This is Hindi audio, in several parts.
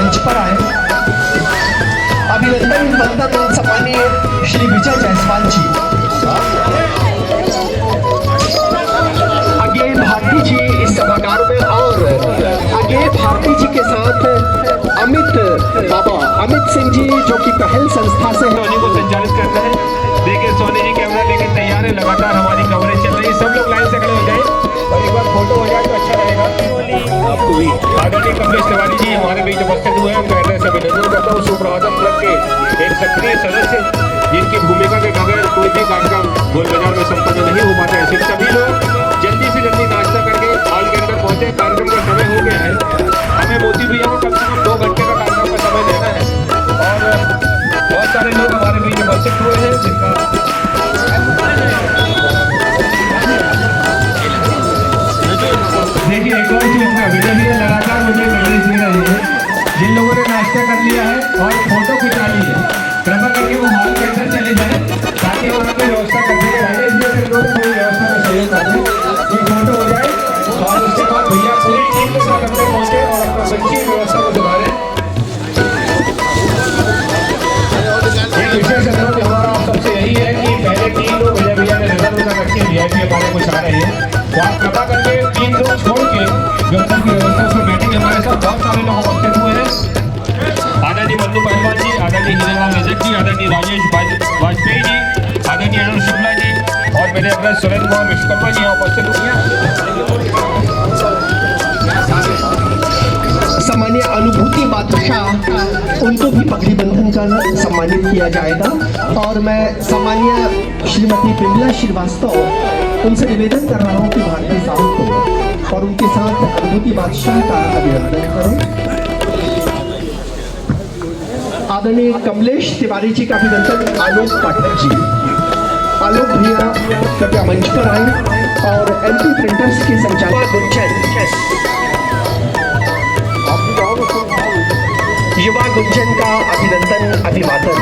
मंच पर आए। अभिनंदन वंदन सम्मानीय श्री विजय जायसवाल जी, आगे भारती जी इस सभागार में, और आगे भारती जी के साथ अमित सिंह जी जो कि पहल संस्था से सोनी को संचालित करना है। देखिए सोनी जी कैमरा लेके तैयार है, लगातार हमारी कवरेज चल रही है। सब लोग लाइन से खड़े हो जाए और एक बार फोटो हो जाए तो अच्छा रहेगा। आपको भी आदरणीय कमलेश तिवारी जी हमारे बीच उपस्थित हुए हैं। पहले से अभिनंदन करता हूँ। सुप्रभातम क्लब के एक सक्रिय सदस्य जिनकी भूमिका के बगैर कोई भी कार्यक्रम गोल बाजार में संपन्न नहीं हो पाते। ऐसे सभी लोग जल्दी से जल्दी नाश्ता करके हॉल के अंदर पहुंचे। कार्यक्रम का समय हो गया है। हमें मोदी भैया को कम से कम 2 घंटे का कार्यक्रम का समय देना है और बहुत सारे लोग हमारे बीच उपस्थित हुए हैं जिनका देखिए एक और चीज का विजय भी लगातार मुझे कवरेज दे रहे हैं। जिन लोगों ने नाश्ता कर लिया है और फोटो खिंचा ली है, कृपा करके वो हॉल के अंदर चले जाए ताकि वहाँ पे व्यवस्था करने के पहले इसमें लोग कोई व्यवस्था में सहयोग कर दें। एक फोटो हो जाए और उसके बाद भैया पूरी टीम के साथ अपने पहुँचे और अपना बच्ची व्यवस्था को सुधारें। एक विशेष अनुरोध हमारा आप सबसे यही है कि पहले 3 लोग भैया ने नजर उधर रखे वीआईपी हमारे कुछ आ रहे हैं, तो आप कृपा करके 3 लोग छोड़ के व्यवस्था की व्यवस्था से बैठेंगे। हमारे साथ बहुत सारे लोग उपस्थित हुए हैं। आदरणीय मन्नू पहलवान जी, आदरणीय हीरालाल रजक जी, आदरणीय राजेश वाजपेयी जी, आदरणीय आनंद शुक्ला जी और मेरे अग्रज सुरेंद्र कुमार विश्वकर्मा जी यहाँ उपस्थित हुए हैं। सम्मानीय अनुभूति बादशाह, उनको भी पगड़ी बंधन कर सम्मानित किया जाएगा। और मैं सम्मानीय श्रीमती बिमला श्रीवास्तव, उनसे निवेदन कर रहा हूँ कि भारतीय साहब को और उनके साथ अनुभूति बादशाह का अभिनंदन करें। आदरणीय कमलेश तिवारी जी का अभिनंदन आलोक पाठक जी, आलोक भैया कृपया मंच पर आए। और एमपी प्रिंटर्स के संचालक युवा गुंजन का अभिनंदन अभिवादन।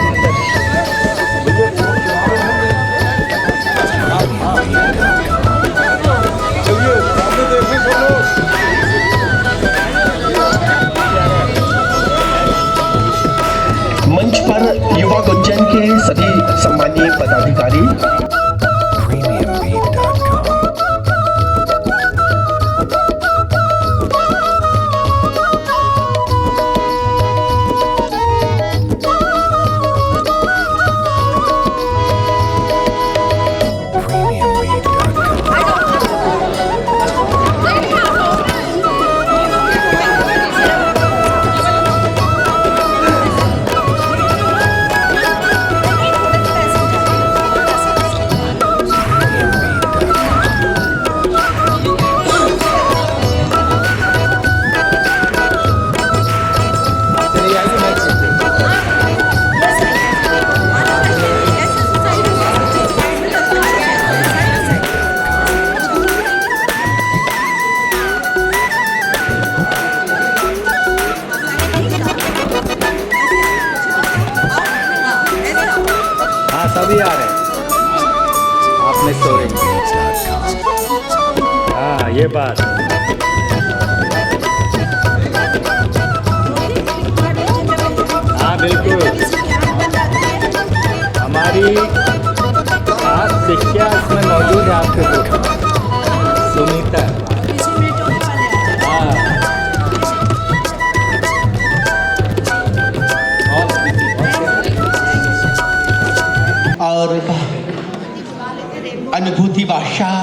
मंच पर युवा गुंजन के सभी सम्मानीय पदाधिकारी, सभी आ रहे हैं आपने स्टोरी। हाँ ये बात हाँ बिल्कुल। हमारी खास शिक्षा इसमें मौजूद है आपके को सुनीता। हाँ और अनुभूति बादशाह,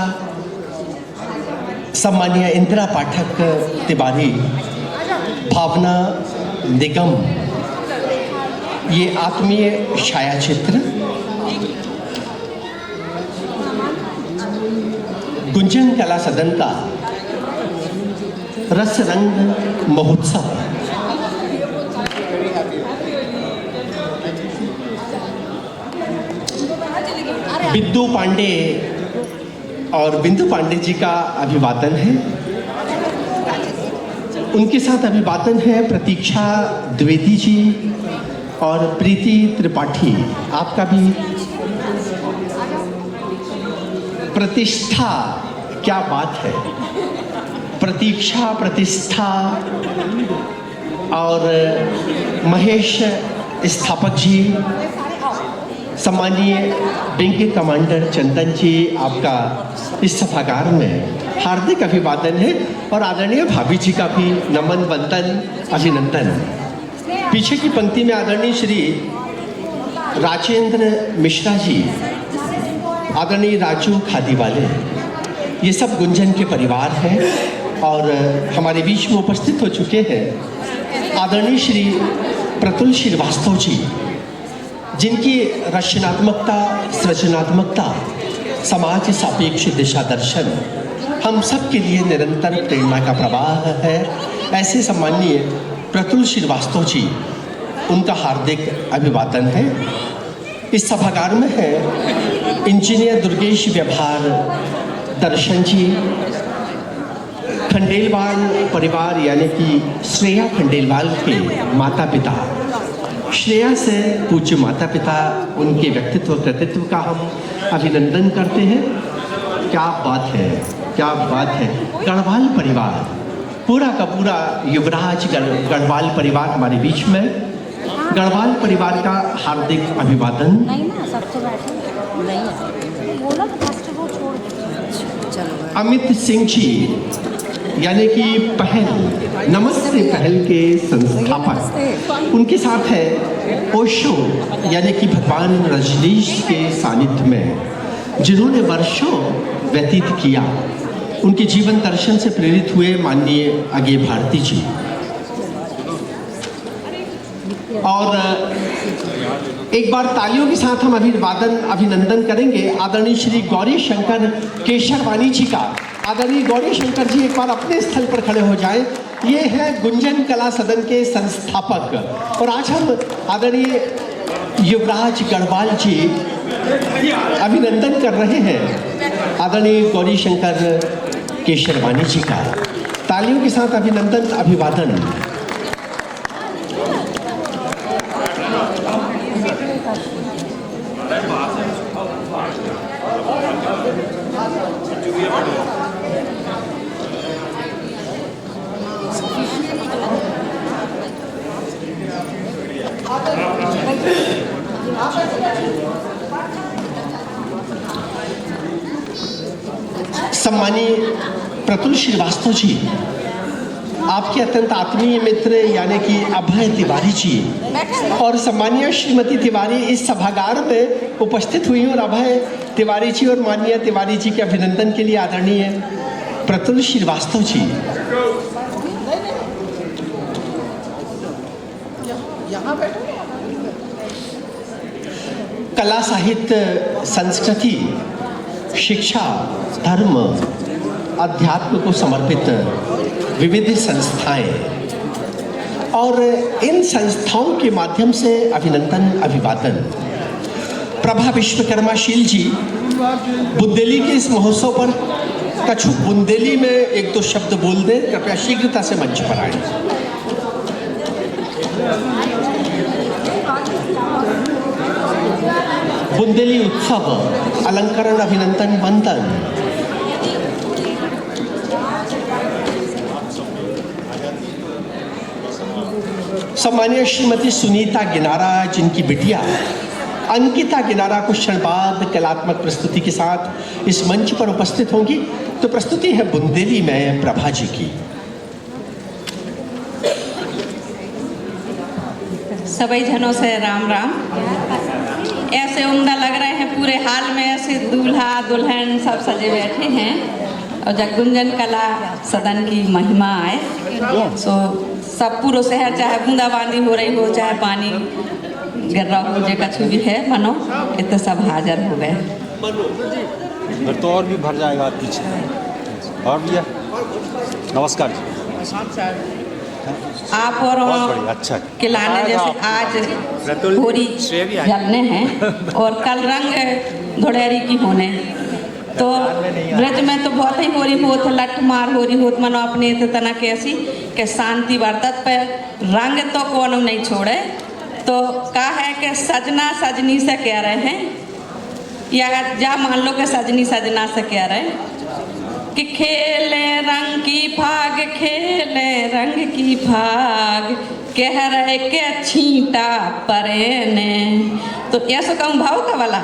सम्मानीय इंदिरा पाठक तिवारी, भावना निगम, ये आत्मीय छायाचित्र, गुंजन कला सदन का रस रंग महोत्सव। बिंदु पांडे और बिंदु पांडे जी का अभिवादन है। उनके साथ अभिवादन है प्रतीक्षा द्विवेदी जी और प्रीति त्रिपाठी। आपका भी प्रतिष्ठा, क्या बात है, प्रतीक्षा प्रतिष्ठा और महेश स्थापक जी, सम्मानीय विंग के कमांडर चंदन जी, आपका इस सभागार में हार्दिक अभिवादन है और आदरणीय भाभी जी का भी नमन, वंदन, अभिनंदन। पीछे की पंक्ति में आदरणीय श्री राजेंद्र मिश्रा जी, आदरणीय राजू खादी वाले, ये सब गुंजन के परिवार हैं और हमारे बीच में उपस्थित हो चुके हैं आदरणीय श्री प्रतुल श्रीवास्तव जी, जिनकी रचनात्मकता, सृजनात्मकता, समाज सापेक्ष दिशा दर्शन हम सब के लिए निरंतर प्रेरणा का प्रवाह है। ऐसे सम्मानीय प्रतुल श्रीवास्तव जी, उनका हार्दिक अभिवादन है। इस सभागार में है इंजीनियर दुर्गेश व्यवहार दर्शन जी, खंडेलवाल परिवार यानी कि श्रेया खंडेलवाल के माता पिता, श्रेया से पूज्य माता पिता, उनके व्यक्तित्व कृतित्व का हम अभिनंदन करते हैं। क्या बात है, क्या बात है। गढ़वाल परिवार, पूरा का पूरा युवराज गढ़वाल परिवार हमारे बीच में। गढ़वाल परिवार का हार्दिक अभिवादन। नहीं ना, सब तो बैठे नहीं है, बोला तो फर्स्ट वो छोड़ दो। चलो अमित सिंह जी, यानी कि पहल, नमस्ते पहल के संस्थापक, उनके साथ है ओशो, यानी कि भगवान रजनीश के सानिध्य में जिन्होंने वर्षों व्यतीत किया, उनके जीवन दर्शन से प्रेरित हुए माननीय अगे भारती जी। और एक बार तालियों के साथ हम अभिनंदन करेंगे आदरणीय श्री गौरी शंकर केशरवानी जी का। आदरणीय गौरी शंकर जी एक बार अपने स्थल पर खड़े हो जाएं। ये है गुंजन कला सदन के संस्थापक और आज हम आदरणीय युवराज गढ़वाल जी अभिनंदन कर रहे हैं आदरणीय गौरी शंकर केशरवानी जी का। तालियों के साथ अभिनंदन, अभिवादन। सम्मानीय प्रतुल श्रीवास्तव जी, आपके अत्यंत आत्मीय मित्र यानी कि अभय तिवारी जी और सम्मानीय श्रीमती तिवारी इस सभागार में उपस्थित हुई और अभय तिवारी जी और माननीय तिवारी जी के अभिनंदन के लिए आदरणीय प्रतुल श्रीवास्तव जी। कला, साहित्य, संस्कृति, शिक्षा, धर्म, अध्यात्म को समर्पित विविध संस्थाएं और इन संस्थाओं के माध्यम से अभिनंदन, अभिवादन। प्रभा विश्वकर्माशील जी बुंदेली के इस महोत्सव पर कछु बुंदेली में एक दो शब्द बोल दें, कृपया शीघ्रता से मंच पर आए। बुंदेली उत्सव, अलंकरण, अभिनंदन, वंदन। सम्मानीय श्रीमती सुनीता गिनारा, जिनकी बिटिया अंकिता गिनारा कुछ क्षण बाद कलात्मक प्रस्तुति के साथ इस मंच पर उपस्थित होंगी। तो प्रस्तुति है बुंदेली में प्रभा जी की। सभी जनों से राम राम। ऐसे उम्दा लग रहे हैं पूरे हाल में, ऐसे दूल्हा दुल्हन सब सजे बैठे हैं और जब गुंजन कला सदन की महिमा आए तो सब पूरा शहर, चाहे बूंदाबांदी हो रही हो, चाहे पानी गिर रहा हो, जो कछु भी है मनो, इतने सब हाजिर हो गए। फिर तो और भी भर जाएगा पीछे। और भैया नमस्कार जी। आप और अच्छा खिलाने जैसे आज होली जलने हैं और कल रंग धुड़ेरी की होने, तो ब्रज में तो बहुत ही होरी होत, लठ मार होरी होत, मनो अपने तना कैसी के शांति बरतत पे रंग तो कौन नहीं छोड़े। तो कहा है कि सजना सजनी से कह रहे हैं, या जा मान लो कि सजनी सजना से कह रहे हैं कि खेले रंग की फाग, खेले रंग की फाग, कह रहे के छींटा परे ने। तो ऐसा कहूँ भाव का वाला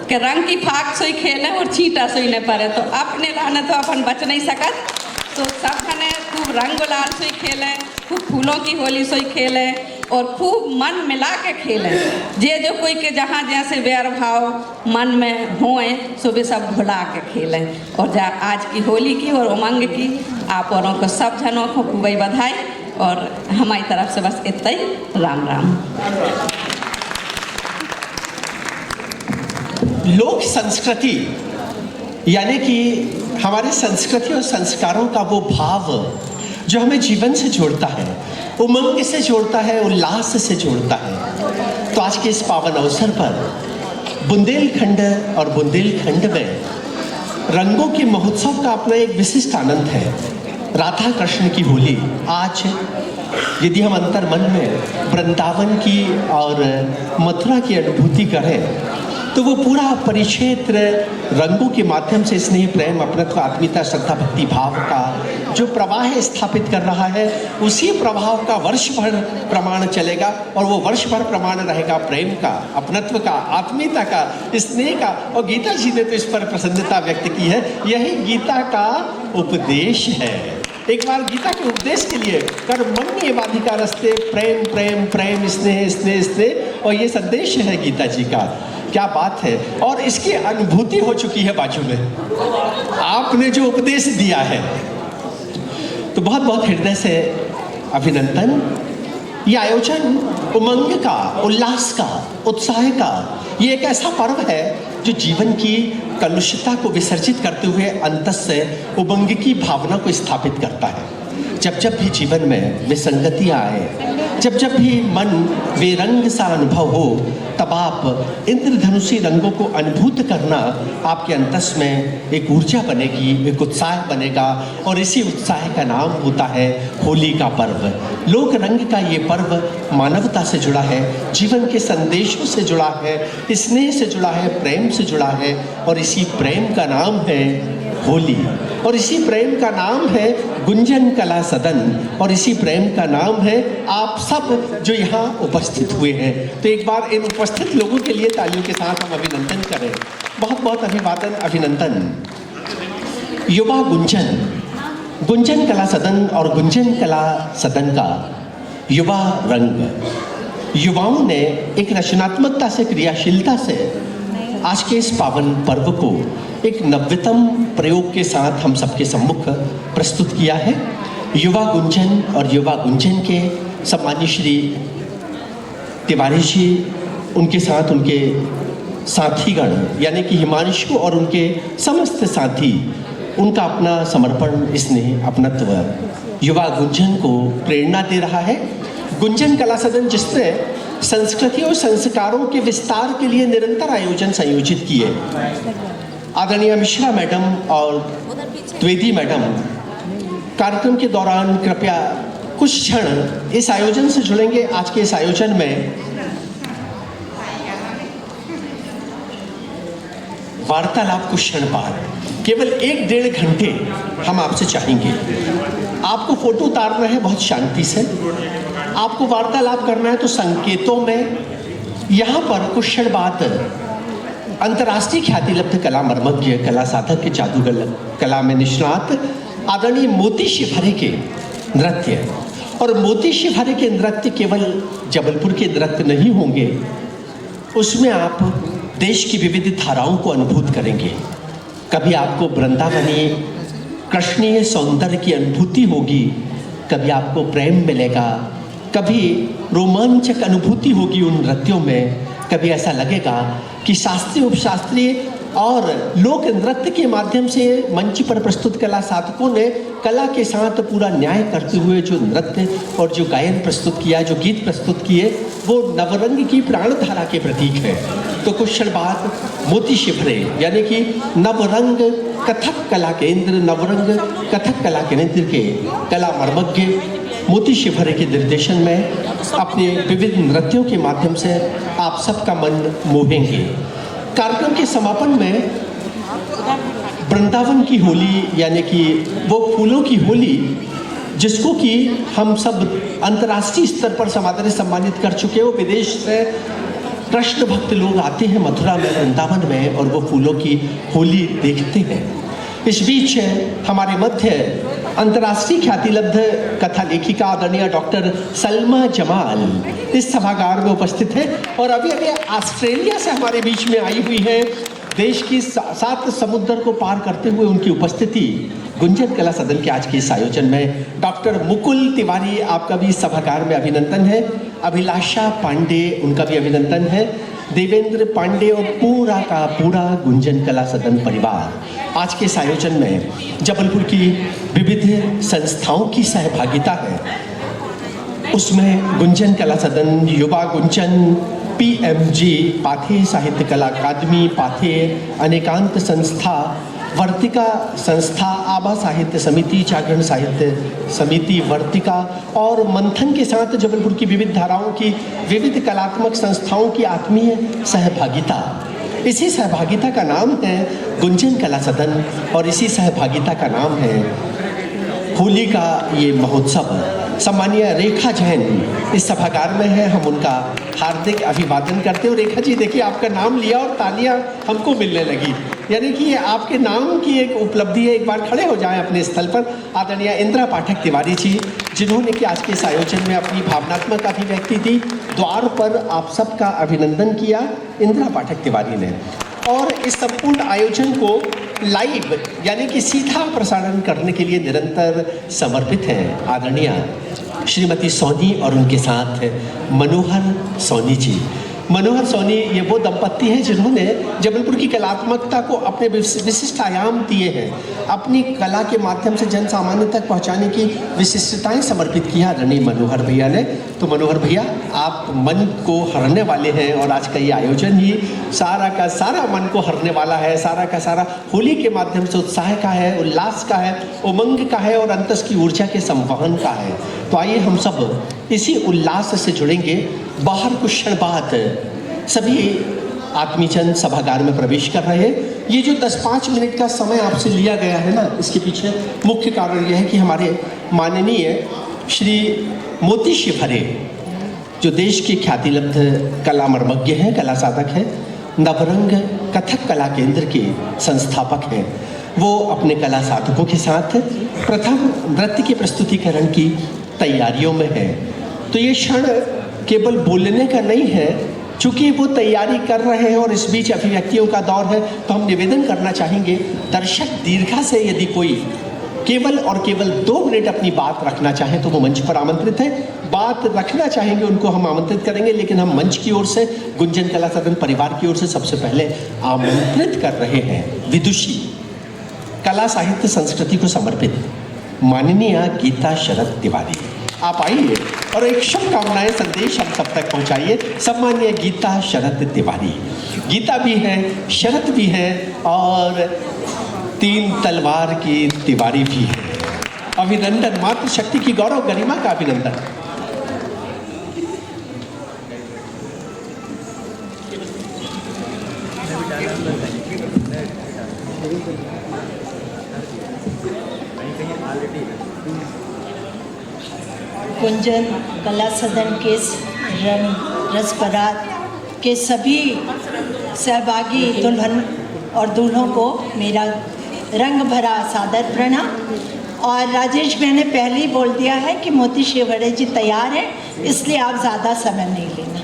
कि रंग की फाग सोई खेले और छींटा सोई न परे। तो अपने लाने तो अपन बच नहीं सकत। तो सब खने खूब रंग गुलाल सोई खेले, खूब फूलों की होली सोई खेले और खूब मन मिला के खेले। जे जो कोई के जहाँ जैसे वैर भाव मन में होए सो वे सब भुला के खेले। और जा आज की होली की और उमंग की आप औरों को सब जनों को खूब बधाई और हमारी तरफ से बस इतना ही। राम राम। लोक संस्कृति यानी कि हमारे संस्कृति और संस्कारों का वो भाव जो हमें जीवन से जोड़ता है, उमंग से जोड़ता है, उल्लास से जोड़ता है। तो आज के इस पावन अवसर पर बुंदेलखंड और बुंदेलखंड में रंगों के महोत्सव का अपना एक विशिष्ट आनंद है। राधा कृष्ण की होली आज यदि हम अंतर मन में वृंदावन की और मथुरा की अनुभूति करें तो वो पूरा परिक्षेत्र रंगों के माध्यम से स्नेह, प्रेम, अपनत्व, आत्मीयता, श्रद्धा, भक्ति भाव का जो प्रवाह स्थापित कर रहा है, उसी प्रभाव का वर्ष भर प्रमाण चलेगा। और वो वर्ष भर प्रमाण रहेगा प्रेम का, अपनत्व का, आत्मीयता का, स्नेह का। और गीता जी ने तो इस पर प्रसन्नता व्यक्त की है। यही गीता का उपदेश है। एक बार गीता के उपदेश के लिए कर्मण्येवाधिकार रस्ते, प्रेम प्रेम प्रेम, स्नेह स्नेह स्नेह। और ये संदेश है गीता जी का। क्या बात है। और इसकी अनुभूति हो चुकी है बाजू में, आपने जो उपदेश दिया है। तो बहुत बहुत हृदय से अभिनंदन। ये आयोजन उमंग का, उल्लास का, उत्साह का, ये एक ऐसा पर्व है जो जीवन की कलुषता को विसर्जित करते हुए अंतस से उमंग की भावना को स्थापित करता है। जब जब भी जीवन में विसंगतियाँ आए, जब जब भी मन बेरंग सा अनुभव हो, तब आप इंद्रधनुषी रंगों को अनुभूत करना आपके अंतस में एक ऊर्जा बनेगी, एक उत्साह बनेगा। और इसी उत्साह का नाम होता है होली का पर्व। लोक रंग का ये पर्व मानवता से जुड़ा है, जीवन के संदेशों से जुड़ा है, स्नेह से जुड़ा है, प्रेम से जुड़ा है। और इसी प्रेम का नाम है होली। और इसी प्रेम का नाम है गुंजन कला सदन। और इसी प्रेम का नाम है आप सब जो यहाँ उपस्थित हुए हैं। तो एक बार इन उपस्थित लोगों के लिए तालियों के साथ हम अभिनंदन करें। बहुत बहुत अभिवादन, अभिनंदन। युवा गुंजन, गुंजन कला सदन और गुंजन कला सदन का युवा रंग, युवाओं ने एक रचनात्मकता से, क्रियाशीलता से आज के इस पावन पर्व को एक नव्यतम प्रयोग के साथ हम सबके सम्मुख प्रस्तुत किया है। युवा गुंजन और युवा गुंजन के सम्मानीय श्री तिवारी जी, उनके साथ उनके साथीगण यानी कि हिमांशु और उनके समस्त साथी, उनका अपना समर्पण, स्नेह, अपनत्व युवा गुंजन को प्रेरणा दे रहा है। गुंजन कला सदन जिसने संस्कृति और संस्कारों के विस्तार के लिए निरंतर आयोजन संयोजित किए। आदरणीय मिश्रा मैडम और द्विवेदी मैडम कार्यक्रम के दौरान कृपया कुछ क्षण इस आयोजन से जुड़ेंगे। आज के इस आयोजन में वार्तालाप कुछ क्षण बाद, केवल 1-1.5 घंटे हम आपसे चाहेंगे। आपको फोटो उतारना है बहुत शांति से, आपको वार्तालाप करना है तो संकेतों में। यहाँ पर कुछ क्षण बाद अंतर्राष्ट्रीय ख्याति लब्ध कला मर्मज्ञ, कला साधक के जादूगर, कला में निष्णात आदरणीय मोती शिवहरे के नृत्य। और मोती शिवहरे के नृत्य केवल जबलपुर के नृत्य नहीं होंगे, उसमें आप देश की विविध धाराओं को अनुभूत करेंगे। कभी आपको वृंदावनी कृष्णीय सौंदर्य की अनुभूति होगी, कभी आपको प्रेम मिलेगा, कभी रोमांचक अनुभूति होगी उन नृत्यों में, कभी ऐसा लगेगा कि शास्त्रीय, उपशास्त्रीय और लोक नृत्य के माध्यम से मंच पर प्रस्तुत कला साधकों ने कला के साथ पूरा न्याय करते हुए जो नृत्य और जो गायन प्रस्तुत किया, जो गीत प्रस्तुत किए, वो नवरंग की प्राणधारा के प्रतीक है। तो कुछ क्षण बाद मोती शिवहरे यानी कि नवरंग कथक कला केंद्र, नवरंग कथक कला केंद्र के कला मर्मज्ञ मोती शिवहरे के निर्देशन में अपने विविध नृत्यों के माध्यम से आप सबका मन मोहेंगे। कार्यक्रम के समापन में वृंदावन की होली, यानी कि वो फूलों की होली जिसको कि हम सब अंतर्राष्ट्रीय स्तर पर समादर सम्मानित कर चुके हैं। वो विदेश से कृष्ण भक्त लोग आते हैं मथुरा में, वृंदावन में, और वो फूलों की होली देखते हैं। इस बीच हमारे मध्य अंतर्राष्ट्रीय ख्यातिलब्ध कथा लेखिका आदरणीय डॉक्टर सलमा जमाल इस सभागार में उपस्थित है और अभी अभी ऑस्ट्रेलिया से हमारे बीच में आई हुई है। देश की 7 समुद्र को पार करते हुए उनकी उपस्थिति गुंजन कला सदन के आज के इस आयोजन में। डॉक्टर मुकुल तिवारी, आपका भी इस सभागार में अभिनंदन है। अभिलाषा पांडे, उनका भी अभिनंदन है। देवेंद्र पांडे और पूरा का पूरा गुंजन कला सदन परिवार आज के इस आयोजन में जबलपुर की विविध संस्थाओं की सहभागिता है। उसमें गुंजन कला सदन, युवा गुंजन, PMG, पाथे साहित्य कला अकादमी, पाथे अनेकांत संस्था, वर्तिका संस्था, आभा साहित्य समिति, जागरण साहित्य समिति, वर्तिका और मंथन के साथ जबलपुर की विविध धाराओं की विविध कलात्मक संस्थाओं की आत्मीय सहभागिता। इसी सहभागिता का नाम है गुंजन कला सदन और इसी सहभागिता का नाम है होली का ये महोत्सव। सम्मानीय रेखा जैन इस सभागार में है, हम उनका हार्दिक अभिवादन करते हैं। और रेखा जी, देखिए आपका नाम लिया और तालियां हमको मिलने लगी, यानी कि ये आपके नाम की एक उपलब्धि है। एक बार खड़े हो जाएं अपने स्थल पर। आदरणीय इंदिरा पाठक तिवारी जी, जिन्होंने कि आज के इस आयोजन में अपनी भावनात्मक अभिव्यक्ति दी, द्वार पर आप सबका अभिनंदन किया इंदिरा पाठक तिवारी ने। और इस संपूर्ण आयोजन को लाइव यानी कि सीधा प्रसारण करने के लिए निरंतर समर्पित हैं आदरणीय श्रीमती सोनी और उनके साथ मनोहर सोनी जी। मनोहर सोनी ये वो दंपत्ति हैं जिन्होंने जबलपुर की कलात्मकता को अपने विशिष्ट आयाम दिए हैं, अपनी कला के माध्यम से जन सामान्य तक पहुंचाने की विशिष्टताएं समर्पित किया आदरणीय मनोहर भैया ने। तो मनोहर भैया, आप मन को हरने वाले हैं और आज का ये आयोजन ही सारा का सारा मन को हरने वाला है। सारा का सारा होली के माध्यम से उत्साह का है, उल्लास का है, उमंग का है और अंतस की ऊर्जा के संवहन का है। तो आइए हम सब इसी उल्लास से जुड़ेंगे। बाहर कुछ क्षण बाद सभी आत्मीजन सभागार में प्रवेश कर रहे हैं। ये जो 10-5 मिनट का समय आपसे लिया गया है ना, इसके पीछे मुख्य कारण यह है कि हमारे माननीय श्री मोती शिवहरे, जो देश के ख्यातिलब्ध कला मर्मज्ञ हैं, कला साधक हैं, नवरंग कथक कला केंद्र के संस्थापक हैं, वो अपने कला साधकों के साथ प्रथम नृत्य के प्रस्तुतिकरण की तैयारियों में है। तो ये क्षण केवल बोलने का नहीं है, चूँकि वो तैयारी कर रहे हैं और इस बीच अभिव्यक्तियों का दौर है, तो हम निवेदन करना चाहेंगे दर्शक दीर्घा से यदि कोई केवल और केवल 2 मिनट अपनी बात रखना चाहे तो वो मंच पर आमंत्रित है। बात रखना चाहेंगे उनको हम आमंत्रित करेंगे, लेकिन हम मंच की ओर से, गुंजन कला सदन परिवार की ओर से सबसे पहले आमंत्रित कर रहे हैं विदुषी, कला साहित्य संस्कृति को समर्पित माननीय गीता शरद तिवारी। आप आइए और एक शुभकामनाएं संदेश हम सब तक पहुंचाइए। सम्मानीय गीता शरद तिवारी, गीता भी है, शरद भी है और 3 तलवार की तिवारी भी है। अभिनंदन, मातृशक्ति की गौरव गरिमा का अभिनंदन। गुंजन कला सदन के रस बारात के सभी सहभागी दुल्हन और दूल्हों को मेरा रंग भरा सादर प्रणाम। और राजेश मैंने पहले ही बोल दिया है कि मोती शिवहरे जी तैयार हैं, इसलिए आप ज़्यादा समय नहीं लेना,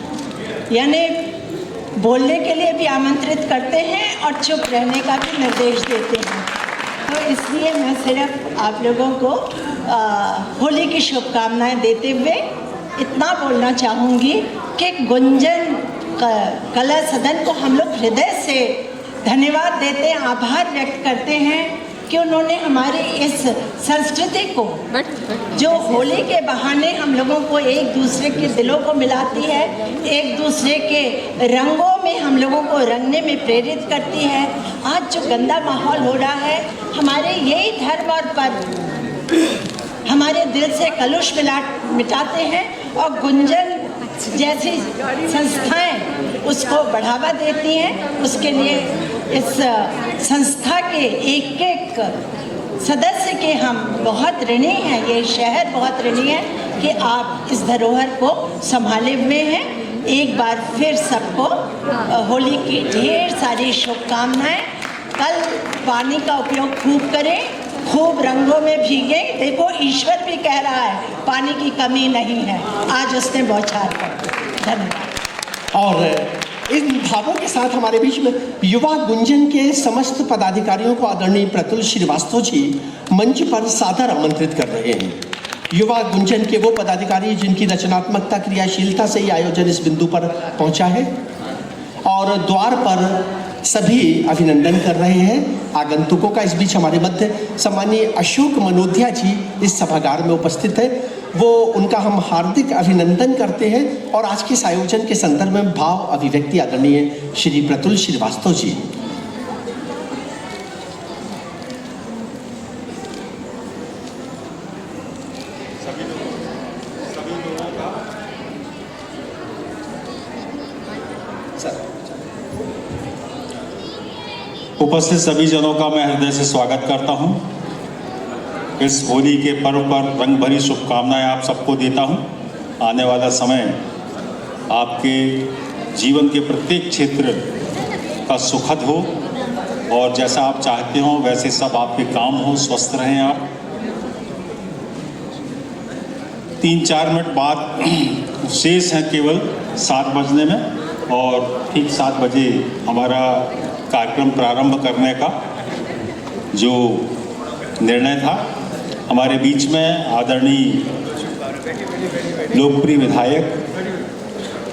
यानी बोलने के लिए भी आमंत्रित करते हैं और चुप रहने का भी निर्देश देते हैं। तो इसलिए मैं सिर्फ आप लोगों को होली की शुभकामनाएं देते हुए इतना बोलना चाहूँगी कि गुंजन कला सदन को हम लोग हृदय से धन्यवाद देते हैं, आभार व्यक्त करते हैं कि उन्होंने हमारी इस संस्कृति को, जो होली के बहाने हम लोगों को एक दूसरे के दिलों को मिलाती है, एक दूसरे के रंगों में हम लोगों को रंगने में प्रेरित करती है। आज जो गंदा माहौल हो रहा है, हमारे यही धर्म और पर्व हमारे दिल से कलुष मिटाते हैं और गुंजन जैसी संस्थाएं उसको बढ़ावा देती हैं, उसके लिए इस संस्था के एक एक सदस्य के हम बहुत ऋणी हैं। ये शहर बहुत ऋणी है कि आप इस धरोहर को संभाले हुए हैं। एक बार फिर सबको होली की ढेर सारी शुभकामनाएं। कल पानी का उपयोग खूब करें, खूब रंगों में भीगे। देखो ईश्वर भी कह रहा है पानी की कमी नहीं है, आज उसने बौछार कर दी। धन्यवाद। और इन भावों के साथ हमारे बीच में युवा गुंजन के समस्त पदाधिकारियों को आदरणीय प्रतुल श्रीवास्तव जी मंच पर सादर आमंत्रित कर रहे हैं। युवा गुंजन के वो पदाधिकारी जिनकी रचनात्मकता क्रियाशीलता से ही आयोजन इस बिंदु पर पहुंचा है, और द्वार पर सभी अभिनंदन कर रहे हैं आगंतुकों का। इस बीच हमारे मध्य सम्मानीय अशोक मनोधिया जी इस सभागार में उपस्थित है, वो उनका हम हार्दिक अभिनंदन करते हैं। और आज के इस आयोजन के संदर्भ में भाव अभिव्यक्ति आदरणीय श्री प्रतुल श्रीवास्तव जी। उपस्थित सभी जनों का मैं हृदय से स्वागत करता हूं। इस होली के पर्व पर रंग भरी शुभकामनाएं आप सबको देता हूं। आने वाला समय आपके जीवन के प्रत्येक क्षेत्र का सुखद हो, और जैसा आप चाहते हो वैसे सब आपके काम हो। स्वस्थ रहें आप। 3-4 मिनट बाद शेष हैं केवल 7 बजने में, और ठीक 7 बजे हमारा कार्यक्रम प्रारंभ करने का जो निर्णय था। हमारे बीच में आदरणीय लोकप्रिय विधायक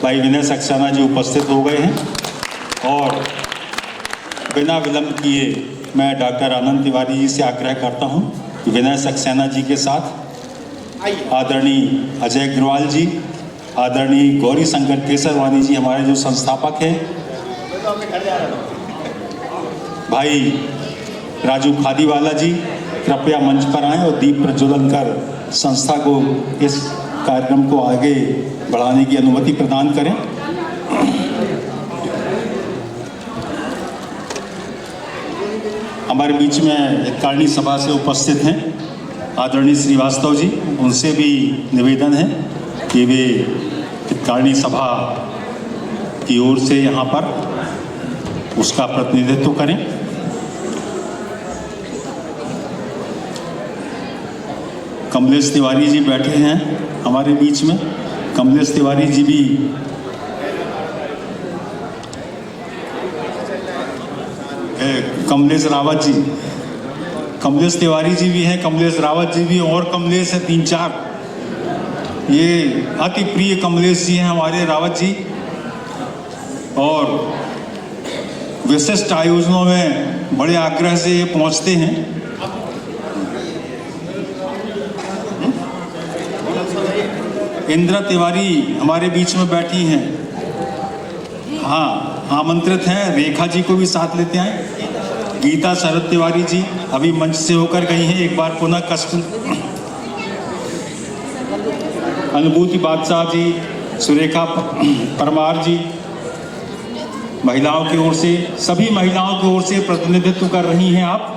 भाई विनय सक्सेना जी उपस्थित हो गए हैं, और बिना विलंब किए मैं डॉक्टर आनंद तिवारी जी से आग्रह करता हूं कि विनय सक्सेना जी के साथ आदरणीय अजय अग्रवाल जी, आदरणीय गौरी शंकर केसरवानी जी हमारे जो संस्थापक हैं, भाई राजू खादीवाला जी कृपया मंच पर आएं और दीप प्रज्वलन कर संस्था को इस कार्यक्रम को आगे बढ़ाने की अनुमति प्रदान करें। हमारे बीच में एक कारणी सभा से उपस्थित हैं आदरणीय श्रीवास्तव जी। उनसे भी निवेदन है कि वे कारणी सभा की ओर से यहाँ पर उसका प्रतिनिधित्व करें। कमलेश तिवारी जी बैठे हैं हमारे बीच में। कमलेश तिवारी जी भी कमलेश रावत जी, कमलेश तिवारी जी भी हैं, कमलेश रावत जी भी, और कमलेश है 3-4। ये अति प्रिय कमलेश जी हैं हमारे रावत जी, और विशिष्ट आयोजनों में बड़े आग्रह से ये पहुंचते हैं। इंदिरा तिवारी हमारे बीच में बैठी हैं, हाँ आमंत्रित हैं। रेखा जी को भी साथ लेते हैं। गीता शरद तिवारी जी अभी मंच से होकर गई हैं, एक बार पुनः कष्ट। अनुभूति बादशाह जी, सुरेखा परमार जी, महिलाओं की ओर से, सभी महिलाओं की ओर से प्रतिनिधित्व कर रही हैं आप।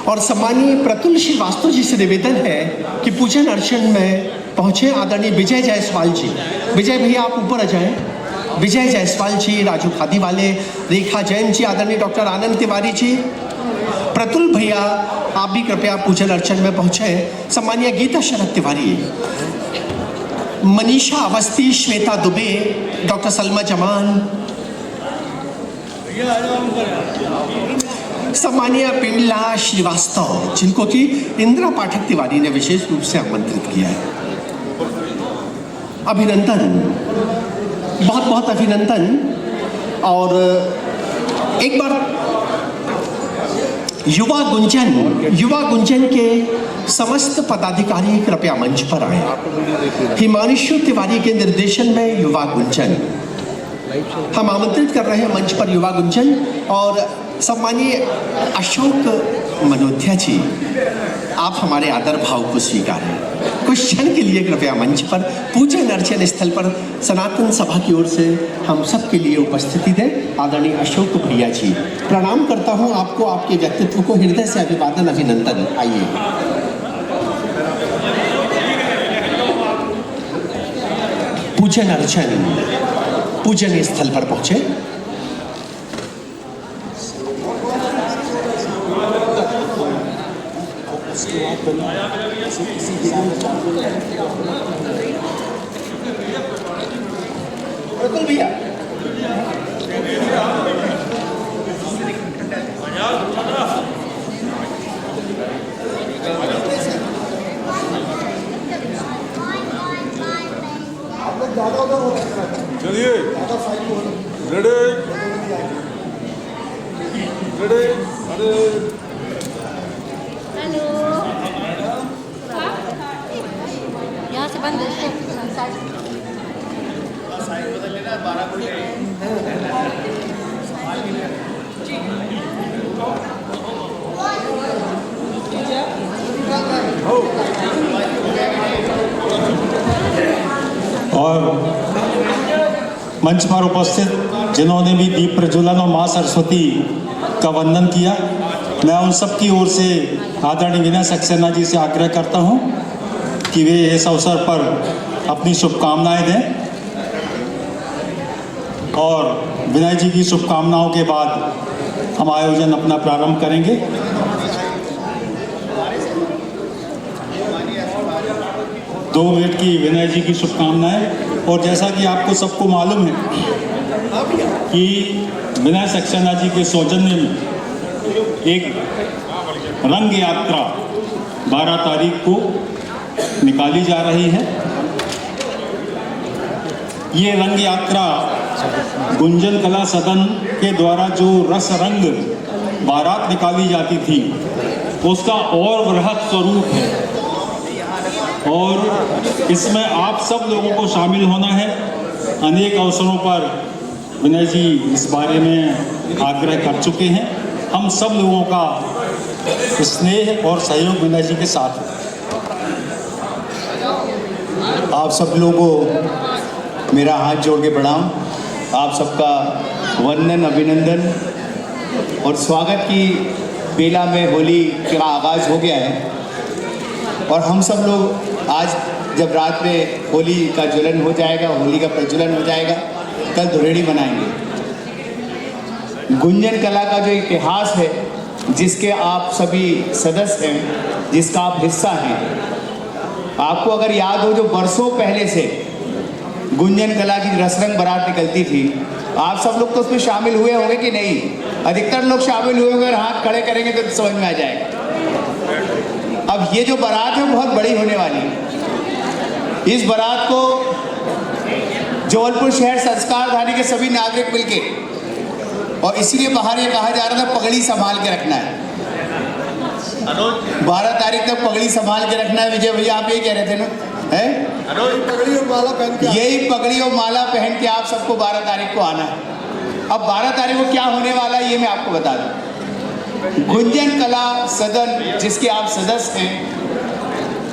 और सम्मानीय प्रतुल श्रीवास्तव जी से निवेदन है कि पूजन अर्चन में पहुंचे आदरणीय विजय जायसवाल जी। विजय भैया आप ऊपर आ जाएं। विजय जायसवाल जी, राजू खादी वाले, रेखा जैन जी, आदरणीय डॉक्टर आनंद तिवारी जी, प्रतुल भैया आप भी कृपया पूजन अर्चन में पहुंचे। सम्मानीय गीता शरद तिवारी, मनीषा अवस्थी, श्वेता दुबे, डॉक्टर सलमा जमान, सम्मानीय पिमला श्रीवास्तव, जिनको कि इंदिरा पाठक तिवारी ने विशेष रूप से आमंत्रित किया है। अभिनंदन, बहुत बहुत अभिनंदन। और एक बार युवा गुंजन के समस्त पदाधिकारी कृपया मंच पर आए। हिमांशु तिवारी के निर्देशन में युवा गुंजन हम आमंत्रित कर रहे हैं मंच पर युवा गुंजन। और सम्मानीय अशोक मनोध्या जी, आप हमारे आदर भाव को स्वीकारें। कुछ क्षण के लिए कृपया मंच पर पूजन अर्चन स्थल पर सनातन सभा की ओर से हम सब के लिए उपस्थिति दें। आदरणीय अशोक प्रिया जी, प्रणाम करता हूं आपको, आपके व्यक्तित्व को हृदय से अभिवादन अभिनंदन। आइए। पूजन अर्चन पूजन स्थल पर पहुंचे। बिल्कुल भैया। चलिए रेडी रेडी। अरे यहाँ से बंद और मंच पर उपस्थित जिन्होंने भी दीप प्रज्वलन और माँ सरस्वती का वंदन किया, मैं उन सब की ओर से आदरणीय विनय सक्सेना जी से आग्रह करता हूं कि वे इस अवसर पर अपनी शुभकामनाएं दें। और विनय जी की शुभकामनाओं के बाद हम आयोजन अपना प्रारंभ करेंगे। दो मिनट की विनय जी की शुभकामनाएं। और जैसा कि आपको सबको मालूम है कि विनय सक्सेना जी के सौजन्य में एक रंग यात्रा 12 तारीख को निकाली जा रही है। ये रंग यात्रा गुंजन कला सदन के द्वारा जो रस रंग बारात निकाली जाती थी उसका और वृहद स्वरूप है, और इसमें आप सब लोगों को शामिल होना है। अनेक अवसरों पर विनय जी इस बारे में आग्रह कर चुके हैं। हम सब लोगों का स्नेह और सहयोग विनय जी के साथ है। आप सब लोगों को मेरा हाथ जोड़ के प्रणाम। आप सबका वंदन अभिनंदन और स्वागत की बेला में होली का आगाज़ हो गया है। और हम सब लोग आज जब रात में होली का ज्वलन हो जाएगा, होली का प्रज्वलन हो जाएगा, कल धुरेड़ी मनाएंगे। गुंजन कला का जो इतिहास है, जिसके आप सभी सदस्य हैं, जिसका आप हिस्सा हैं, आपको अगर याद हो जो बरसों पहले से गुंजन कला की रसरंग बारात निकलती थी, आप सब लोग तो उसमें शामिल हुए होंगे कि नहीं? अधिकतर लोग शामिल हुए होंगे। हाथ खड़े करेंगे तो समझ में आ जाएगा। अब ये जो बारात है बहुत बड़ी होने वाली है। इस बारात को जबलपुर शहर संस्कारधारी के सभी नागरिक मिलके, और इसीलिए बाहर ये कहा जा रहा था पगड़ी संभाल के रखना है। 12 तारीख तक पगड़ी संभाल के रखना है। विजय भैया आप यही कह रहे थे ना? है पगड़ी और माला पहन के, यही पगड़ी और माला पहन के आप सबको 12 तारीख को आना है। अब 12 तारीख को क्या होने वाला है ये मैं आपको बता दूं। गुंजन कला सदन जिसके आप सदस्य हैं,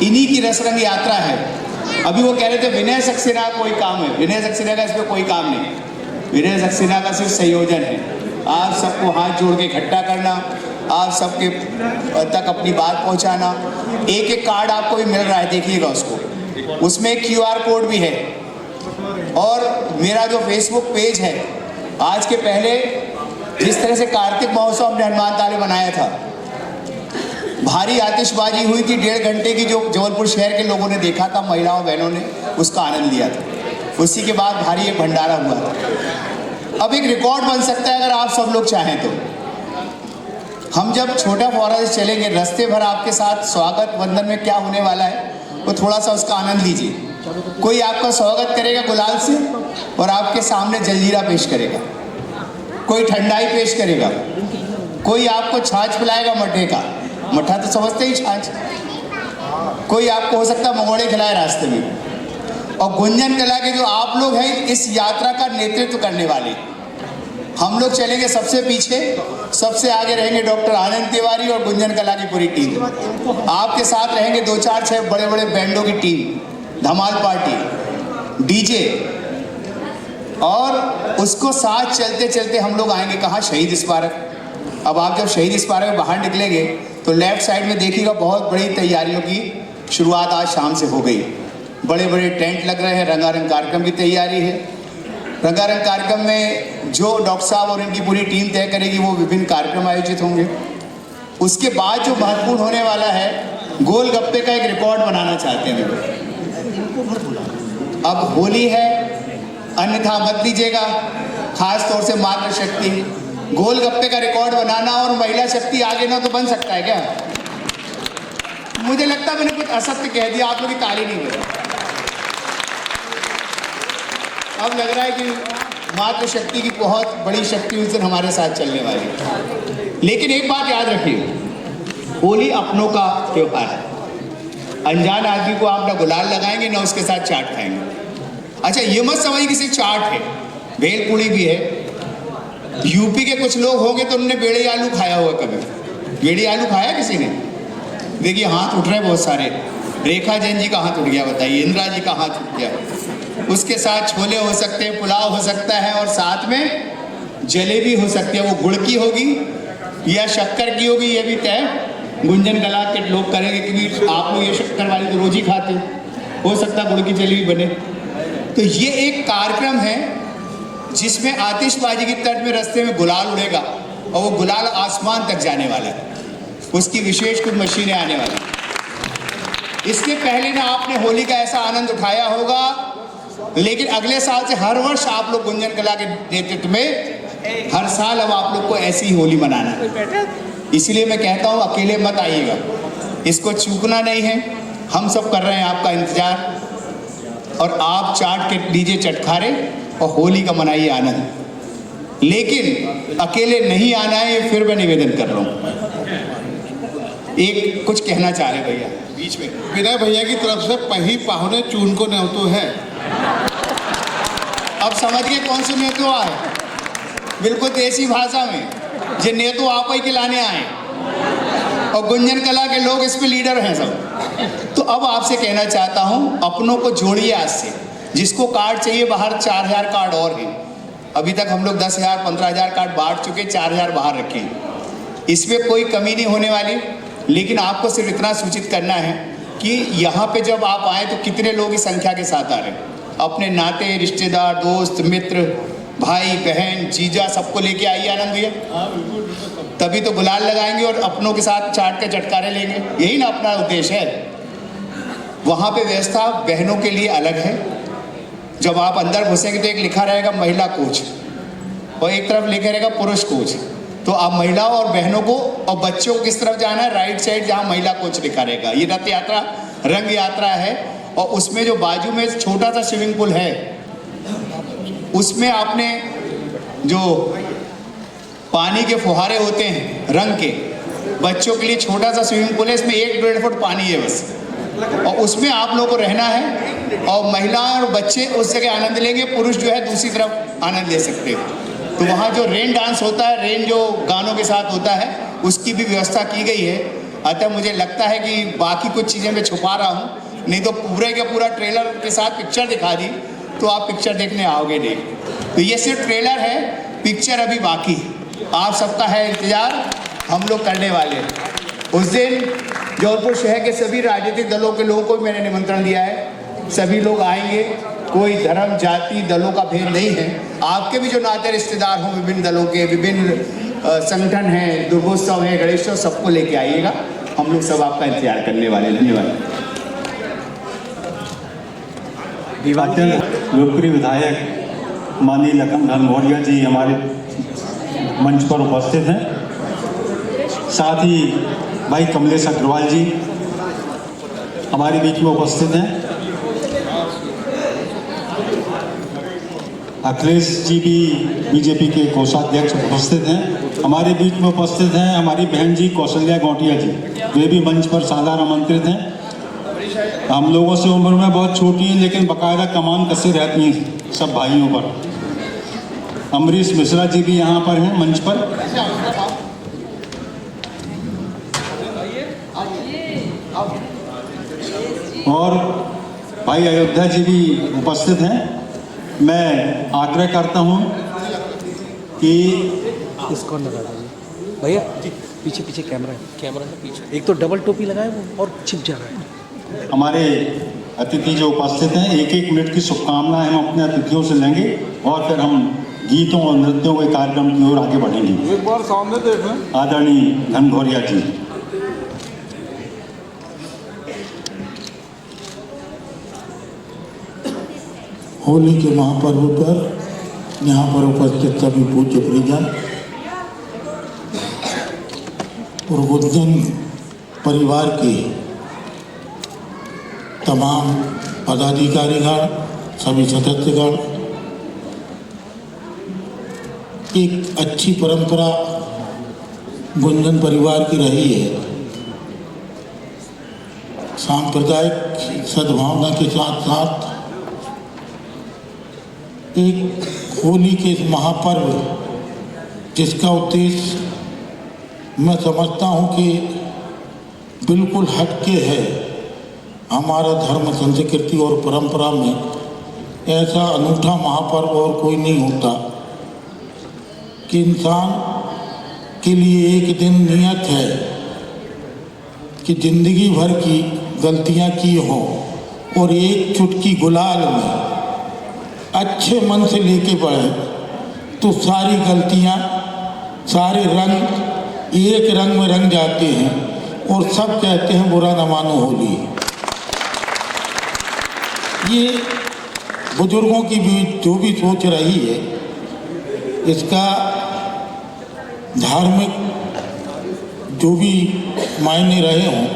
इन्हीं की रसरंग यात्रा है। अभी वो कह रहे थे विनय सक्सेना का कोई काम है। विनय सक्सेना का इसमें कोई काम नहीं। विनय सक्सेना का सिर्फ संयोजन है। आप सबको हाथ जोड़ के इकट्ठा करना, आप सबके तक अपनी बात पहुंचाना। एक एक कार्ड आपको भी मिल रहा है, देखिएगा उसको। उसमें QR कोड भी है। और मेरा जो फेसबुक पेज है, आज के पहले जिस तरह से कार्तिक महोत्सव हमने हनुमान ताले बनाया था, भारी आतिशबाजी हुई थी 1.5 घंटे की, जो जबलपुर शहर के लोगों ने देखा था, महिलाओं बहनों ने उसका आनंद लिया था। उसी के बाद भारी एक भंडारा हुआ था। अब एक रिकॉर्ड बन सकता है अगर आप सब लोग चाहें तो। हम जब छोटा फौरा से चलेंगे, रास्ते भर आपके साथ स्वागत वंदन में क्या होने वाला है वो थोड़ा सा उसका आनंद लीजिए। कोई आपका स्वागत करेगा गुलाल से और आपके सामने जलजीरा पेश करेगा, कोई ठंडाई पेश करेगा, कोई आपको छाछ पिलाएगा मठे का, मठा तो समझते ही छाछ, कोई आपको हो सकता है मंगोड़े खिलाए रास्ते में। और गुंजन कला के जो आप लोग हैं इस यात्रा का नेतृत्व करने वाले, हम लोग चलेंगे सबसे पीछे, सबसे आगे रहेंगे डॉक्टर आनंद तिवारी और गुंजन कला की पूरी टीम। आपके साथ रहेंगे 2 4 6 बड़े बड़े बैंडों की टीम, धमाल पार्टी, डीजे, और उसको साथ चलते चलते हम लोग आएंगे कहाँ, शहीद स्मारक। अब आप जब शहीद स्मारक में बाहर निकलेंगे तो लेफ्ट साइड में देखिएगा बहुत बड़ी तैयारियों की शुरुआत आज शाम से हो गई। बड़े बड़े टेंट लग रहे हैं, रंगारंग कार्यक्रम की तैयारी है। रंगारंग कार्यक्रम में जो डॉक्टर साहब और इनकी पूरी टीम तय करेगी वो विभिन्न कार्यक्रम आयोजित होंगे। उसके बाद जो महत्वपूर्ण होने वाला है, गोलगप्पे का एक रिकॉर्ड बनाना चाहते हैं हम। अब होली है, अन्यथा मत लीजिएगा, खास तौर से मातृशक्ति, गोलगप्पे का रिकॉर्ड बनाना और महिला शक्ति आगे ना तो बन सकता है क्या? मुझे लगता है मैंने कुछ असत्य कह दिया, आप लोग की ताली नहीं बजा। अब लग रहा है कि मातृशक्ति की बहुत बड़ी शक्ति उस दिन हमारे साथ चलने वाली है। लेकिन एक बात याद रखिए, होली अपनों का त्योहार है। अनजान आदमी को आप ना गुलाल लगाएंगे ना उसके साथ चाट खाएंगे। अच्छा, ये मत समझिए कि सिर्फ चाट है, भेलपूड़ी भी है। यूपी के कुछ लोग होंगे तो उन्होंने बेड़े आलू खाया होगा कभी। बेड़े आलू खाया किसी ने? देखिए हाथ उठ रहे बहुत सारे। रेखा जैन जी का हाथ उठ गया, बताइए। इंदिरा जी का हाथ उठ गया। उसके साथ छोले हो सकते हैं, पुलाव हो सकता है, और साथ में जलेबी हो सकती है। वो गुड़ की होगी या शक्कर की होगी, ये भी तय गुंजन कला के लोग करेंगे, क्योंकि आप लोग ये शक्कर वाली तो रोज ही खाते हो सकता है गुड़ की जलेबी बने। तो ये एक कार्यक्रम है जिसमें आतिशबाजी की तर्ज में रास्ते में गुलाल उड़ेगा और वो गुलाल आसमान तक जाने वाला है। उसकी विशेष कुछ मशीनें आने वाली। इसके पहले ना आपने होली का ऐसा आनंद उठाया होगा, लेकिन अगले साल से हर वर्ष आप लोग गुंजन कला के नेतृत्व में हर साल अब आप लोग को ऐसी ही होली मनाना है। इसलिए मैं कहता हूँ अकेले मत आइएगा, इसको चूकना नहीं है। हम सब कर रहे हैं आपका इंतजार, और आप चाट के डीजे चटखारे और होली का मनाइए आनंद। लेकिन अकेले नहीं आना है, ये फिर मैं निवेदन कर रहा हूँ। एक कुछ कहना चाह रहे भैया बीच में। विनय भैया की तरफ से पही पाहुने चून को न्योतो है। अब समझ गए कौन से नेतो आए? बिल्कुल देसी भाषा में, जे नेतो आप ही खिलाने आए, और गुंजन कला के लोग इस पे लीडर हैं सब। तो अब आपसे कहना चाहता हूँ, अपनों को जोड़िए आज से। जिसको कार्ड चाहिए बाहर 4000 कार्ड और हैं। अभी तक हम लोग 10,000 15,000 कार्ड बांट चुके, 4000 बाहर रखे। इसमें कोई कमी नहीं होने वाली, लेकिन आपको सिर्फ इतना सूचित करना है कि यहाँ पे जब आप आए तो कितने लोग इस संख्या के साथ आ रहे हैं। अपने नाते रिश्तेदार, दोस्त मित्र, भाई बहन, जीजा, सबको लेके आइए आनंद भैया, तभी तो गुलाल लगाएंगे और अपनों के साथ चाट के चटकारे लेंगे। यही ना अपना उद्देश्य है। वहाँ पे व्यवस्था बहनों के लिए अलग है। जब आप अंदर घुसेंगे तो एक लिखा रहेगा महिला कोच, और एक तरफ लिखा रहेगा पुरुष कोच। तो आप महिलाओं और बहनों को और बच्चों को किस तरफ जाना है? राइट साइड, जहाँ महिला कोच लिखा रहेगा। ये रथ यात्रा, रंग यात्रा है, और उसमें जो बाजू में छोटा सा स्विमिंग पूल है, उसमें आपने जो पानी के फुहारे होते हैं रंग के, बच्चों के लिए छोटा सा स्विमिंग पूल है, इसमें 1-1.5 फुट पानी है बस, और उसमें आप लोगों को रहना है। और महिलाएं और बच्चे उस जगह आनंद लेंगे, पुरुष जो है दूसरी तरफ आनंद ले सकते हैं। तो वहाँ जो रेन डांस होता है, रेन जो गानों के साथ होता है, उसकी भी व्यवस्था की गई है। अतः मुझे लगता है कि बाकी कुछ चीज़ें मैं छुपा रहा हूँ, नहीं तो पूरे का पूरा ट्रेलर के साथ पिक्चर दिखा दी तो आप पिक्चर देखने आओगे नहीं। तो ये सिर्फ ट्रेलर है, पिक्चर अभी बाकी है। आप सबका है इंतजार, हम लोग करने वाले हैं। उस दिन जौनपुर शहर के सभी राजनीतिक दलों के लोगों को मैंने निमंत्रण दिया है, सभी लोग आएंगे। कोई धर्म जाति दलों का भेद नहीं है। आपके भी जो नाते रिश्तेदार हों विभिन्न दलों के, विभिन्न संगठन हैं, दुर्गोत्सव हैं, गणेशोत्सव, सबको लेके आइएगा। हम लोग सब आपका इंतजार करने वाले। धन्यवाद। लोकप्रिय विधायक माननीय लखनधर मौर्य जी हमारे मंच पर उपस्थित हैं। साथ ही भाई कमलेश अग्रवाल जी हमारे बीच में उपस्थित हैं। अखिलेश जी भी बीजेपी के कोषाध्यक्ष उपस्थित हैं। हमारे बीच में उपस्थित हैं हमारी बहन जी कौशल्या गौटिया जी, वे भी मंच पर सादर आमंत्रित हैं। हम लोगों से उम्र में बहुत छोटी हैं, लेकिन बाकायदा कमान कसे रहती हैं सब भाइयों पर। अमरीश मिश्रा जी भी यहाँ पर हैं मंच पर। और भाई अयोध्या जी भी उपस्थित हैं। मैं आग्रह करता हूं कि इसको लगा दीजिए भैया, पीछे पीछे कैमरा है पीछे। एक तो डबल टोपी लगाए वो और छिप जा रहा है। हमारे अतिथि जो उपस्थित हैं, 1-1 मिनट की शुभकामनाएं हम अपने अतिथियों से लेंगे और फिर हम गीतों और नृत्यों के कार्यक्रम की ओर आगे बढ़ेंगे। एक बार सामने देखें। आदरणीय घनघोरिया जी। होली के महापर्व पर यहाँ पर उपस्थित सभी पूज्य परिजन और गुंजन परिवार के तमाम पदाधिकारीगण, सभी सदस्यगण, एक अच्छी परंपरा गुंजन परिवार की रही है। सांप्रदायिक सद्भावना के साथ साथ एक होली के इस महापर्व जिसका उद्देश्य मैं समझता हूँ कि बिल्कुल हटके है। हमारा धर्म, संस्कृति और परंपरा में ऐसा अनूठा महापर्व और कोई नहीं होता कि इंसान के लिए एक दिन नियत है कि जिंदगी भर की गलतियां की हों और एक चुटकी गुलाल में अच्छे मन से लेके बढ़े तो सारी गलतियां, सारे रंग एक रंग में रंग जाते हैं और सब कहते हैं बुरा न मानो होली। ये बुजुर्गों की भी जो भी सोच रही है, इसका धार्मिक जो भी मायने रहे हों,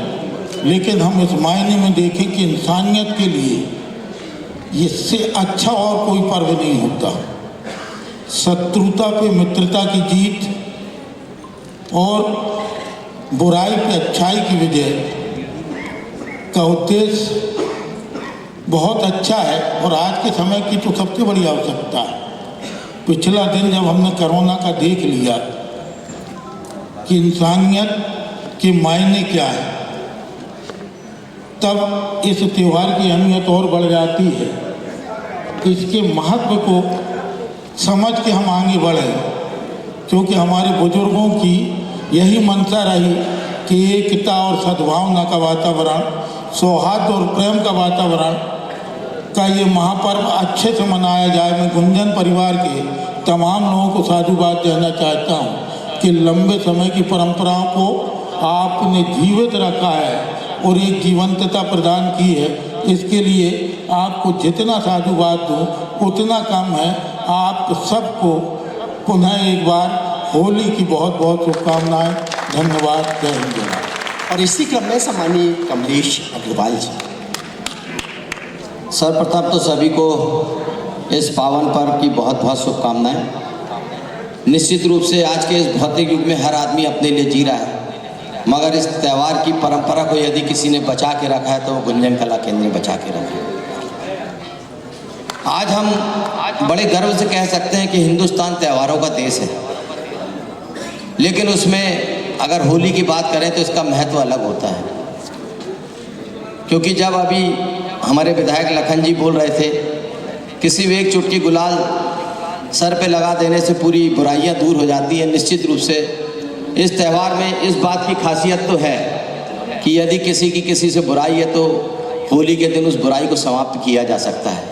लेकिन हम इस मायने में देखें कि इंसानियत के लिए इससे अच्छा और कोई पर्व नहीं होता। शत्रुता पे मित्रता की जीत और बुराई पे अच्छाई की विजय का उद्देश्य बहुत अच्छा है और आज के समय की तो सबसे बड़ी आवश्यकता है। पिछला दिन जब हमने कोरोना का देख लिया कि इंसानियत के मायने क्या है, तब इस त्यौहार की अहमियत और बढ़ जाती है। इसके महत्व को समझ के हम आगे बढ़े, क्योंकि हमारे बुजुर्गों की यही मंशा रही कि एकता और सद्भावना का वातावरण, सौहार्द और प्रेम का वातावरण का ये महापर्व अच्छे से मनाया जाए। मैं गुंजन परिवार के तमाम लोगों को साधुवाद देना चाहता हूँ कि लंबे समय की परंपराओं को आपने जीवित रखा है और एक जीवंतता प्रदान की है। इसके लिए आपको जितना साधुवाद दूँ उतना कम है। आप सबको पुनः एक बार होली की बहुत बहुत शुभकामनाएं। धन्यवाद। जय हिंद। और इसी क्रम में सम्मानीय कमलेश अग्रवाल जी। सर्वप्रथम तो सभी को इस पावन पर्व की बहुत बहुत शुभकामनाएं। निश्चित रूप से आज के इस भौतिक युग में हर आदमी अपने लिए जी रहा है, मगर इस त्यौहार की परंपरा को यदि किसी ने बचा के रखा है तो वो गुंजन कला केंद्र ने बचा के रखा है। आज हम बड़े गर्व से कह सकते हैं कि हिंदुस्तान त्योहारों का देश है, लेकिन उसमें अगर होली की बात करें तो इसका महत्व अलग होता है। क्योंकि जब अभी हमारे विधायक लखन जी बोल रहे थे, किसी भी एक चुटकी गुलाल सर पे लगा देने से पूरी बुराइयां दूर हो जाती हैं। निश्चित रूप से इस त्यौहार में इस बात की खासियत तो है कि यदि किसी से बुराई है तो होली के दिन उस बुराई को समाप्त किया जा सकता है।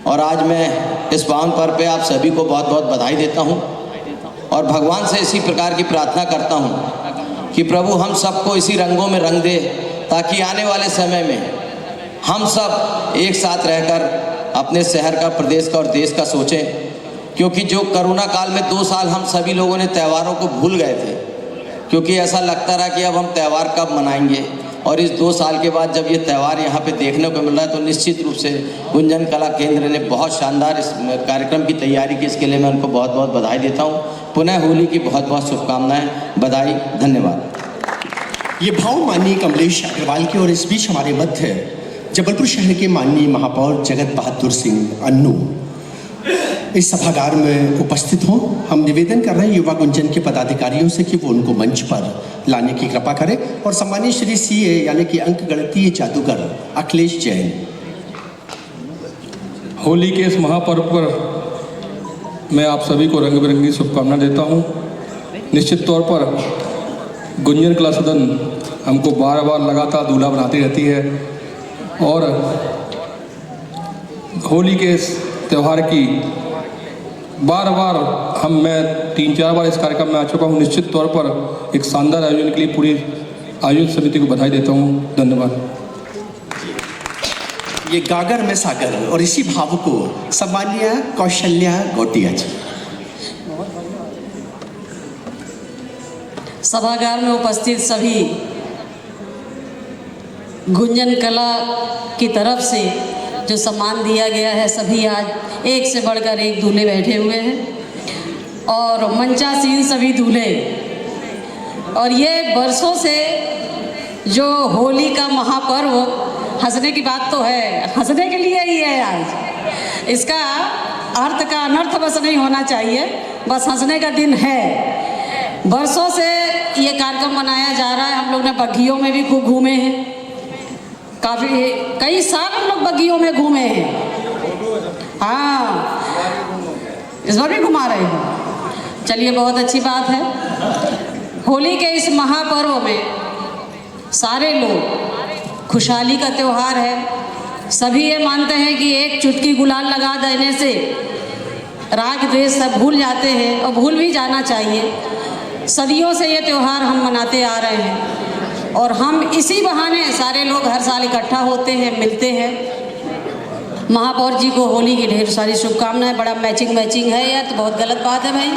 और आज मैं इस पावन पर्व पे आप सभी को बहुत बहुत बधाई देता हूँ और भगवान से इसी प्रकार की प्रार्थना करता हूँ कि प्रभु हम सबको इसी रंगों में रंग दे, ताकि आने वाले समय में हम सब एक साथ रहकर अपने शहर का, प्रदेश का और देश का सोचें। क्योंकि जो कोरोना काल में 2 साल हम सभी लोगों ने त्योहारों को भूल गए थे, क्योंकि ऐसा लगता रहा कि अब हम त्यौहार कब मनाएंगे। और इस 2 साल के बाद जब ये त्यौहार यहाँ पे देखने को मिल रहा है तो निश्चित रूप से गुंजन कला केंद्र ने बहुत शानदार इस कार्यक्रम की तैयारी की। इसके लिए मैं उनको बहुत बहुत बधाई देता हूँ। पुनः होली की बहुत बहुत शुभकामनाएं, बधाई, धन्यवाद। ये भाव माननीय कमलेश अग्रवाल की। और इस बीच हमारे मध्य जबलपुर शहर के माननीय महापौर जगत बहादुर सिंह अन्नू इस सभागार में उपस्थित हों। हम निवेदन कर रहे हैं युवा गुंजन के पदाधिकारियों से कि वो उनको मंच पर लाने की कृपा करें। और सम्मानित श्री CA यानी कि अंक गणितीय जादूगर अखिलेश जैन। होली के इस महापर्व पर मैं आप सभी को रंग बिरंगी शुभकामनाएं देता हूं। निश्चित तौर पर गुंजन कला सदन हमको बार बार लगातार दूल्हा बनाती रहती है और होली के इस त्यौहार की बार मैं 3-4 बार इस कार्यक्रम में आ चुका हूं। निश्चित तौर पर एक शानदार आयोजन के लिए पूरी आयोजन समिति को बधाई देता हूं। धन्यवाद। ये गागर में सागर और इसी भाव को सम्मान्य कौशल्या गोटिया जी। सभागार में उपस्थित सभी गुंजन कला की तरफ से जो सम्मान दिया गया है, सभी आज एक से बढ़कर एक दूल्हे बैठे हुए हैं और मंचासीन सभी दूल्हे। और ये बरसों से जो होली का महापर्व, हंसने की बात तो है, हंसने के लिए ही है आज। इसका अर्थ का अनर्थ बस नहीं होना चाहिए, बस हंसने का दिन है। बरसों से ये कार्यक्रम मनाया जा रहा है। हम लोग ने बग्घियों में भी खूब घूमे हैं, कई साल हम लोग बग्घियों में घूमे हैं। हाँ, इस बार भी घुमा रहे हैं। चलिए, बहुत अच्छी बात है। होली के इस महापर्व में सारे लोग, खुशहाली का त्यौहार है। सभी ये मानते हैं कि एक चुटकी गुलाल लगा देने से राग द्वेष सब भूल जाते हैं और भूल भी जाना चाहिए। सदियों से ये त्यौहार हम मनाते आ रहे हैं और हम इसी बहाने सारे लोग हर साल इकट्ठा होते हैं, मिलते हैं। महापौर जी को होली की ढेर सारी शुभकामनाएं। बड़ा मैचिंग है यार, तो बहुत गलत बात है भाई।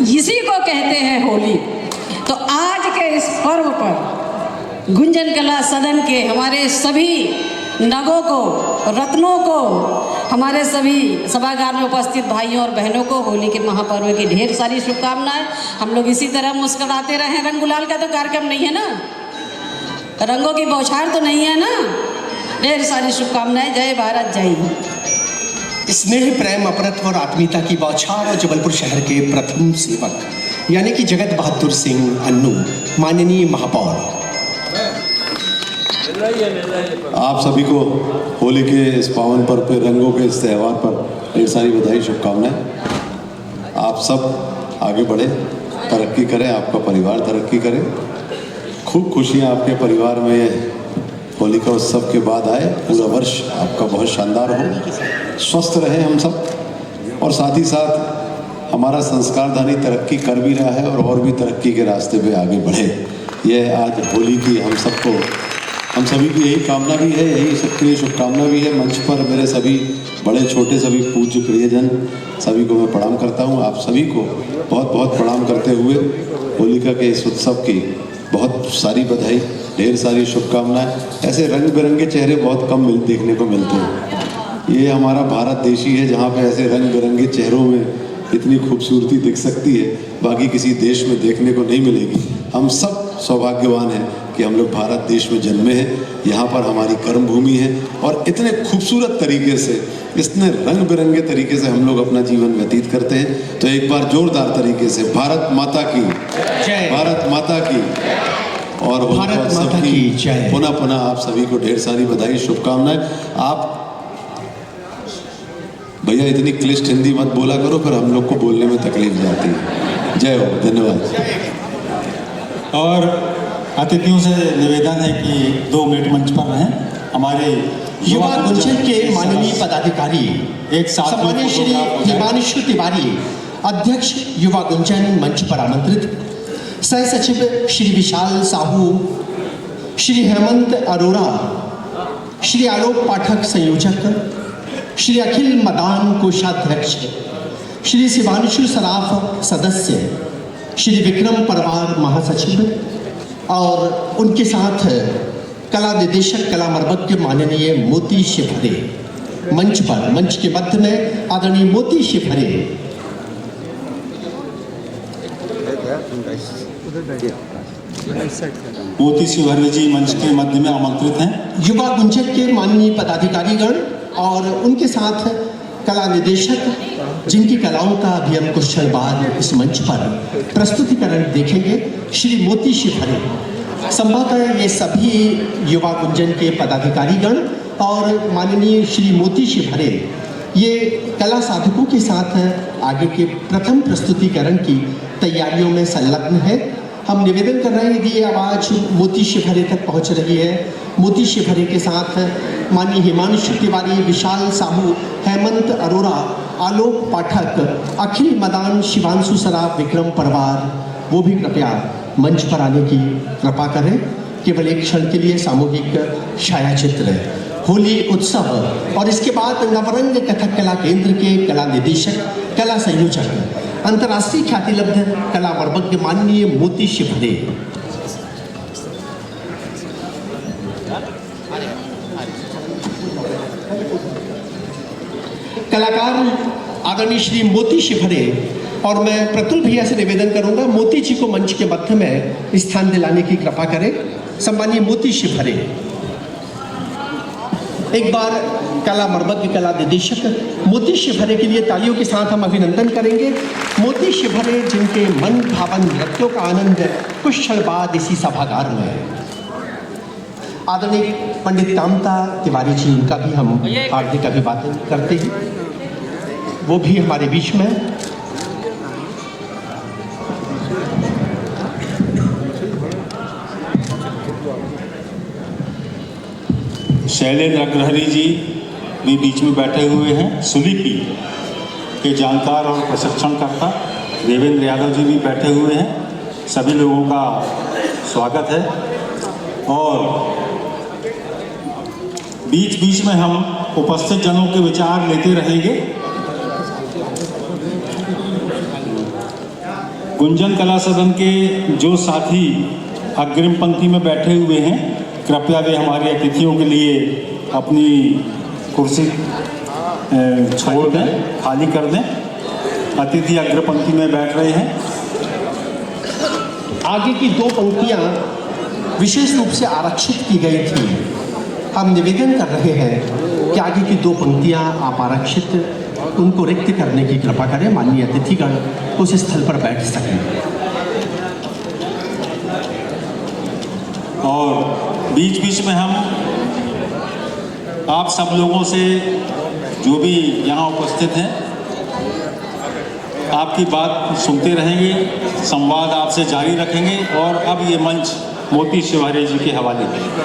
इसी को कहते हैं होली। तो आज के इस पर्व पर गुंजन कला सदन के हमारे सभी नगों को, रत्नों को, हमारे सभी सभागार में उपस्थित भाइयों और बहनों को होली के महापर्व की ढेर सारी शुभकामनाएं। हम लोग इसी तरह मुस्कुराते रहें। रंग गुलाल का तो कार्यक्रम नहीं है ना, रंगों की बौछार तो नहीं है ना। ढेर सारी शुभकामनाएं। जय भारत, जय हिंद। स्नेह, प्रेम, अपनत्व और आत्मीयता की बौछार और जबलपुर शहर के प्रथम सेवक यानी कि जगत बहादुर सिंह अन्नू, माननीय महापौर। आप सभी को होली के इस पावन पर्व पे, रंगों के इस त्यौहार पर ढेर सारी बधाई, शुभकामनाएं। आप सब आगे बढ़े, तरक्की करें, आपका परिवार तरक्की करे, खूब खुशियां आपके परिवार में होली का उत्सव के बाद आए। पूरा वर्ष आपका बहुत शानदार हो, स्वस्थ रहें हम सब, और साथ ही साथ हमारा संस्कारधानी तरक्की कर भी रहा है और भी तरक्की के रास्ते पे आगे बढ़े। यह आज होली की हम सभी की यही कामना भी है, यही सबके लिए शुभकामना भी है। मंच पर मेरे सभी बड़े छोटे सभी पूज्य प्रियजन सभी को मैं प्रणाम करता हूँ। आप सभी को बहुत बहुत प्रणाम करते हुए होलिका के इस उत्सव की बहुत सारी बधाई, ढेर सारी शुभकामनाएं। ऐसे रंग बिरंगे चेहरे बहुत कम देखने को मिलते हैं। ये हमारा भारत देश ही है जहाँ पे ऐसे रंग बिरंगे चेहरों में इतनी खूबसूरती दिख सकती है, बाकी किसी देश में देखने को नहीं मिलेगी। हम सब सौभाग्यवान हैं कि हम लोग भारत देश में जन्मे हैं, यहाँ पर हमारी कर्म भूमि है और इतने खूबसूरत तरीके से, इतने रंग बिरंगे तरीके से हम लोग अपना जीवन व्यतीत करते हैं। तो एक बार जोरदार तरीके से भारत माता की जय, भारत माता की और भारत माता की जय। पुनः आप सभी को ढेर सारी बधाई, शुभकामनाएं। आप भैया इतनी क्लिष्ट हिंदी मत बोला करो, फिर हम लोग को बोलने में तकलीफ जाती है। जय हो, धन्यवाद। और अतिथियों से निवेदन है कि 2 मिनट मंच पर रहें। हमारे युवा गुंजन के माननीय पदाधिकारी एक साथ सम्मानित श्री हिमांशु तिवारी, अध्यक्ष युवा गुंजन, मंच पर आमंत्रित। सह सचिव श्री विशाल साहू, श्री हेमंत अरोड़ा, श्री आलोक पाठक संयोजक, श्री अखिल मदान कोषाध्यक्ष, श्री शिवांशु सराफ सदस्य, श्री विक्रम परमार महासचिव और उनके साथ कला निदेशक, कला मर्मज्ञ माननीय मोती शिवहरे मंच के मध्य में आदरणीय मोती शिवहरे। मोती शिवहरे जी मंच के मध्य में आमंत्रित हैं। युवा गुंजन के माननीय पदाधिकारीगण और उनके साथ कला निदेशक जिनकी कलाओं का अभी हम कुछ क्षण बाद इस मंच पर प्रस्तुतिकरण देखेंगे, श्री मोती शिवहरे। संभवतः ये सभी युवा गुंजन के पदाधिकारीगण और माननीय श्री मोती शिवहरे ये कला साधकों के साथ आगे के प्रथम प्रस्तुतिकरण की तैयारियों में संलग्न है। हम निवेदन कर रहे हैं यदि ये आवाज़ मोती शिवहरे तक पहुंच रही है, मोती शिवहरे के साथ माननीय हिमांशु तिवारी, विशाल साहू, हेमंत अरोरा, आलोक पाठक, अखिल मदान, शिवांशु सराफ, विक्रम परवार, वो भी कृपया मंच पर आने की कृपा करें। केवल एक क्षण के लिए सामूहिक छायाचित्र होली उत्सव और इसके बाद नवरंग कथक कला केंद्र के कला निदेशक, कला संयोजक, अंतर्राष्ट्रीय ख्याति लब्ध कला वर्वज्ञ माननीय मोती शिवहरे। कलाकार आदरणीय श्री मोती शिवहरे और मैं प्रतुल भैया से निवेदन करूंगा मोती जी को मंच के मध्य में स्थान दिलाने की कृपा करें। सम्मानीय मोती शिवहरे, एक बार कला मर्मज्ञ, कला निदेशक मोती शिवहरे के लिए तालियों के साथ हम अभिनंदन करेंगे। मोती शिवहरे जिनके मन भावन नृत्यों का आनंद कुछ क्षण बाद इसी सभागार में आदरणीय पंडित कामता तिवारी जी, उनका भी हम हार्दिक अभिवादन करते हैं, वो भी हमारे बीच में। शैलेंद्र अग्रहरी जी भी बीच में बैठे हुए हैं। सुलिपी के जानकार और प्रशिक्षणकर्ता देवेंद्र यादव जी भी बैठे हुए हैं। सभी लोगों का स्वागत है और बीच बीच में हम उपस्थित जनों के विचार लेते रहेंगे। गुंजन कला सदन के जो साथी अग्रिम पंक्ति में बैठे हुए हैं, कृपया वे हमारे अतिथियों के लिए अपनी कुर्सी छोड़ दें, खाली कर दें। अतिथि अग्र पंक्ति में बैठ रहे हैं। आगे की दो पंक्तियां विशेष रूप से आरक्षित की गई थी। हम निवेदन कर रहे हैं कि आगे की दो पंक्तियां आप आरक्षित उनको रिक्त करने की कृपा करें, माननीय अतिथिगण उस स्थल पर बैठ सकें। और बीच बीच में हम आप सब लोगों से, जो भी यहाँ उपस्थित हैं, आपकी बात सुनते रहेंगे, संवाद आपसे जारी रखेंगे और अब ये मंच मोती शिवहरे जी के हवाले है।